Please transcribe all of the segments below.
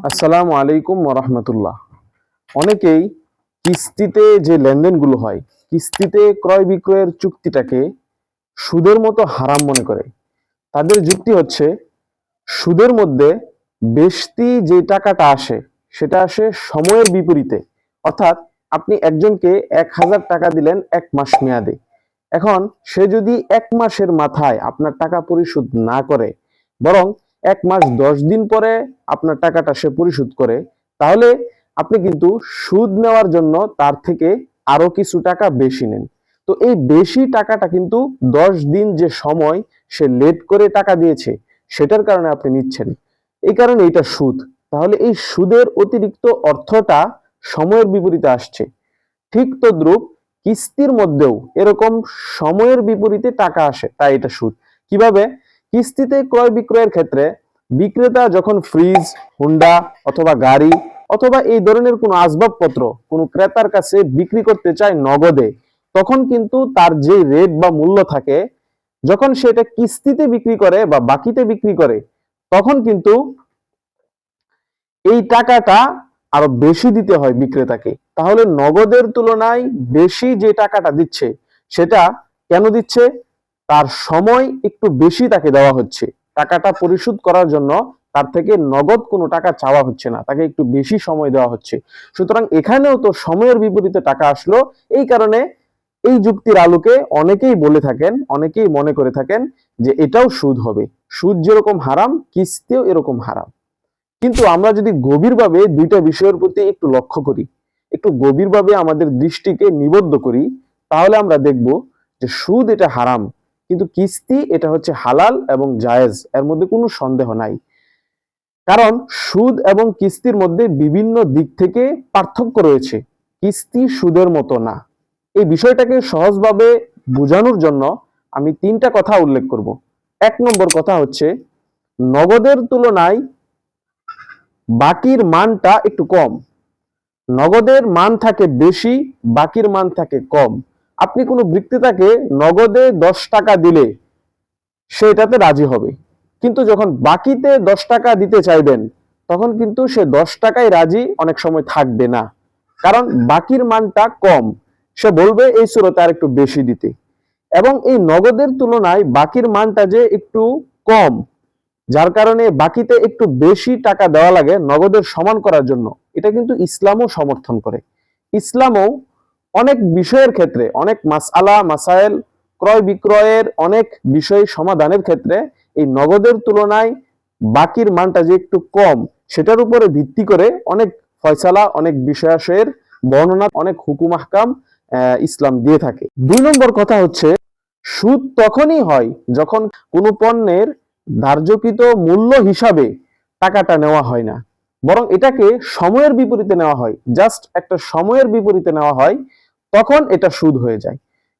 আসসালামু আলাইকুম ওরহমতুল্লাহ। অনেকেই কিস্তিতে যে লেনদেনগুলো হয়, কিস্তিতে ক্রয় বিক্রয়ের চুক্তিটাকে সুদের মতো হারাম মনে করে। তাদের যুক্তি হচ্ছে, সুদের মধ্যে বেশি যে টাকাটা আসে সেটা আসে সময়ের বিপরীতে। অর্থাৎ আপনি একজনকে 1,000 টাকা দিলেন 1 মাস মেয়াদে। এখন সে যদি 1 মাসের মাথায় আপনার টাকা পরিশোধ না করে, বরং 1 মাস 10 দিন পরে আপনার টাকাটা সে পরিশোধ করে, তাহলে আপনি কিন্তু সুদ নেওয়ার জন্য তার থেকে আরো কিছু টাকা বেশি নেন। তো এই বেশি টাকাটা কিন্তু 10 দিন যে সময় সে লেট করে টাকা দিয়েছে সেটার কারণে আপনি নিচ্ছেন। এই কারণে এটা সুদ। তাহলে এই সুদের অতিরিক্ত অর্থটা সময়ের বিপরীতে আসছে। ঠিক তদ্রূপ কিস্তির মধ্যেও এরকম সময়ের বিপরীতে টাকা আসে, তাই এটা সুদ। কিভাবে? কিস্তিতে ক্রয় বিক্রয়ের ক্ষেত্রে বিক্রেতা যখন ফ্রিজ, হুন্ডা অথবা গাড়ি অথবা এই ধরনের কোনো আসবাবপত্র কোনো ক্রেতার কাছে বিক্রি করতে চায় নগদে, তখন কিন্তু তার যে রেট বা মূল্য থাকে, যখন সেটা কিস্তিতে বিক্রি করে বা বাকিতে বিক্রি করে, তখন কিন্তু এই টাকাটা আরো বেশি দিতে হয় বিক্রেতাকে। তাহলে নগদের তুলনায় বেশি যে টাকাটা দিচ্ছে, সেটা কেন দিচ্ছে? তার সময় একটু বেশি তাকে দেওয়া হচ্ছে। টাকাটা পরিশোধ করার জন্য তার থেকে নগদ কোনো টাকা চাওয়া হচ্ছে না, তাকে একটু বেশি সময় দেওয়া হচ্ছে। সুতরাং এখানেও তো সময়ের বিপরীতে টাকা আসলো। এই কারণে এই যুক্তির আলোকে অনেকেই বলে থাকেন, অনেকেই মনে করে থাকেন যে এটাও সুদ হবে। সুদ যেরকম হারাম, কিস্তিও এরকম হারাম। কিন্তু আমরা যদি গভীরভাবে দুইটা বিষয়ের প্রতি একটু লক্ষ্য করি, একটু গভীরভাবে আমাদের দৃষ্টিকে নিবদ্ধ করি, তাহলে আমরা দেখব যে সুদ এটা হারাম, কিন্তু কিস্তি এটা হচ্ছে হালাল এবং জায়েজ, এর মধ্যে কোনো সন্দেহ নাই। কারণ সুদ এবং কিস্তির মধ্যে বিভিন্ন দিক থেকে পার্থক্য রয়েছে। কিস্তি সুদের মতো না। এই বিষয়টাকে সহজভাবে বোঝানোর জন্য আমি 3টা কথা উল্লেখ করব। 1 নম্বর কথা হচ্ছে, নগদের তুলনায় বাকির মানটা একটু কম। নগদের মান থাকে বেশি, বাকির মান থাকে কম। আপনি কোনো বিক্রেতাকে নগদে 10 টাকা দিলে সে এটাতে রাজি হবে, কিন্তু যখন বাকিতে 10 টাকা দিতে চাইবেন, তখন কিন্তু সে 10 টাকায় রাজি অনেক সময় থাকবে না। কারণ বাকির মানটা কম, সে বলবে এই সুরতে আর একটু বেশি দিতে। এবং এই নগদের তুলনায় বাকির মানটা যে একটু কম, যার কারণে বাকিতে একটু বেশি টাকা দেওয়া লাগে নগদের সমান করার জন্য, এটা কিন্তু ইসলামও সমর্থন করে। ইসলামও অনেক বিষয়ের ক্ষেত্রে, অনেক মাসআলা মাসাইল, ক্রয় বিক্রয়ের অনেক বিষয় সমাধানের ক্ষেত্রে এই নগদের তুলনায় বাকির মানটা যে একটু কম, সেটার উপরে ভিত্তি করে অনেক ফয়সালা, অনেক বিষয়াশয়ের বর্ণনা, অনেক হুকুম আহকাম ইসলাম দিয়ে থাকে। 2 নম্বর কথা হচ্ছে, সুদ তখনই হয় যখন কোনো পণ্যের ধার্যকৃত মূল্য হিসাবে টাকাটা নেওয়া হয় না, বরং এটাকে সময়ের বিপরীতে নেওয়া হয়। জাস্ট একটা সময়ের বিপরীতে নেওয়া হয়, তখন এটা সুদ হয়ে যায়।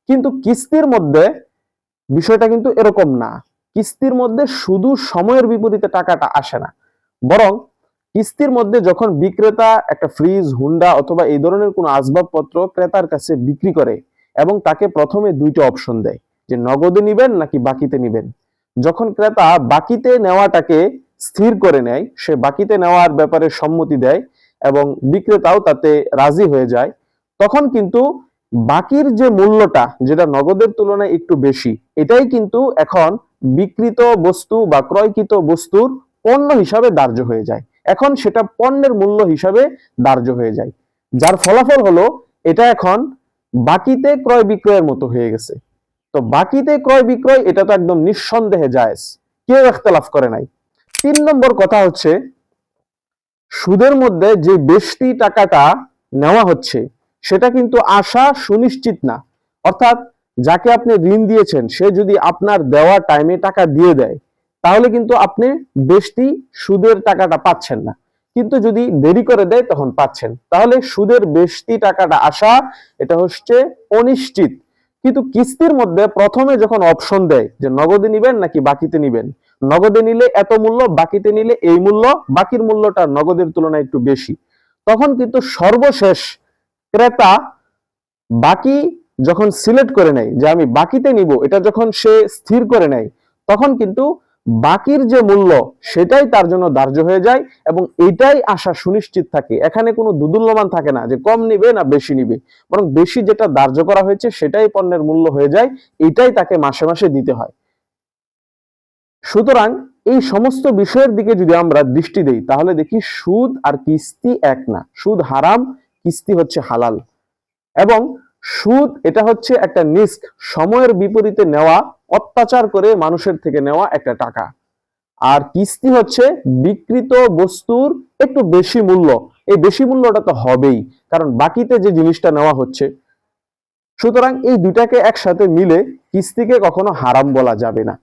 কিন্তু কিস্তির মধ্যে বিষয়টা কিন্তু এরকম না। কিস্তির মধ্যে শুধু সময়ের বিপরীতে টাকাটা আসে না, বরং কিস্তির মধ্যে যখন বিক্রেতা একটা ফ্রিজ, হুন্ডা অথবা এই ধরনের কোনো আসবাবপত্র ক্রেতার কাছে বিক্রি করে এবং তাকে প্রথমে 2টা অপশন দেয় যে নগদে নিবেন নাকি বাকিতে নিবেন। যখন ক্রেতা বাকিতে নেওয়াটাকে স্থির করে নেয়, সে বাকিতে নেওয়ার ব্যাপারে সম্মতি দেয় এবং বিক্রেতাও তাতে রাজি হয়ে যায়, তখন কিন্তু বাকির যে মূল্যটা, যেটা নগদের তুলনায় একটু বেশি, এটাই কিন্তু এখন বিক্রিত বস্তু বা ক্রয়কৃত বস্তুর পণ্য হিসাবে ধার্য হয়ে যায়। এখন সেটা পণ্যের মূল্য হিসাবে ধার্য হয়ে যায়, যার ফলাফল হলো এটা এখন বাকিতে ক্রয় বিক্রয়ের মতো হয়ে গেছে। তো বাকিতে ক্রয় বিক্রয় এটা তো একদম নিঃসন্দেহে জায়েজ, কেউ ইখতিলাফ করে নাই। 3 নম্বর কথা হচ্ছে, সুদের মধ্যে যে বেশি টাকাটা নেওয়া হচ্ছে সেটা কিন্তু আসা সুনিশ্চিত না। অর্থাৎ যাকে আপনি ঋণ দিয়েছেন, সে যদি আপনার দেওয়া টাইমে টাকা দিয়ে দেয়, তাহলে কিন্তু আপনি বেশি সুদের টাকাটা পাচ্ছেন না। কিন্তু যদি দেরি করে দেয় তখন পাচ্ছেন। তাহলে সুদের বেশি টাকাটা আসা এটা হচ্ছে অনিশ্চিত। কিন্তু কিস্তির মধ্যে প্রথমে যখন অপশন দেয় যে নগদে নিবেন নাকি বাকিতে নিবেন, নগদে নিলে এত মূল্য, বাকিতে নিলে এই মূল্য, বাকির মূল্যটা নগদের তুলনায় একটু বেশি, তখন কিন্তু সর্বশেষ ক্রেতা বাকি যখন সিলেক্ট করে নেয় যে আমি বাকিতে নিব, এটা যখন সে স্থির করে নেয়, তখন কিন্তু বাকির যে মূল্য সেটাই তার জন্য ধার্য হয়ে যায় এবং এটাই আশা সুনিশ্চিত থাকে। এখানে কোনো দুদুল্যমান থাকে না যে কম নিবে না বেশি নিবে, বরং বেশি যেটা ধার্য করা হয়েছে সেটাই পণ্যের মূল্য হয়ে যায়, এটাই তাকে মাসে মাসে দিতে হয়। সুতরাং এই সমস্ত বিষয়ের দিকে যদি আমরা দৃষ্টি দেই তাহলে দেখি সুদ আর কিস্তি এক না। সুদ হারাম, কিস্তি হচ্ছে হালাল। এবং সুদ এটা হচ্ছে একটা নিস্ক, সময়ের বিপরীতে নেওয়া, অত্যাচার করে মানুষের থেকে নেওয়া একটা টাকা। আর কিস্তি হচ্ছে বিক্রিত বস্তুর একটু বেশি মূল্য। এই বেশি মূল্যটা তো হবেই, কারণ বাকিতে যে জিনিসটা নেওয়া হচ্ছে। সুতরাং এই দুটাকে একসাথে মিলে কিস্তিকে কখনো হারাম বলা যাবে না।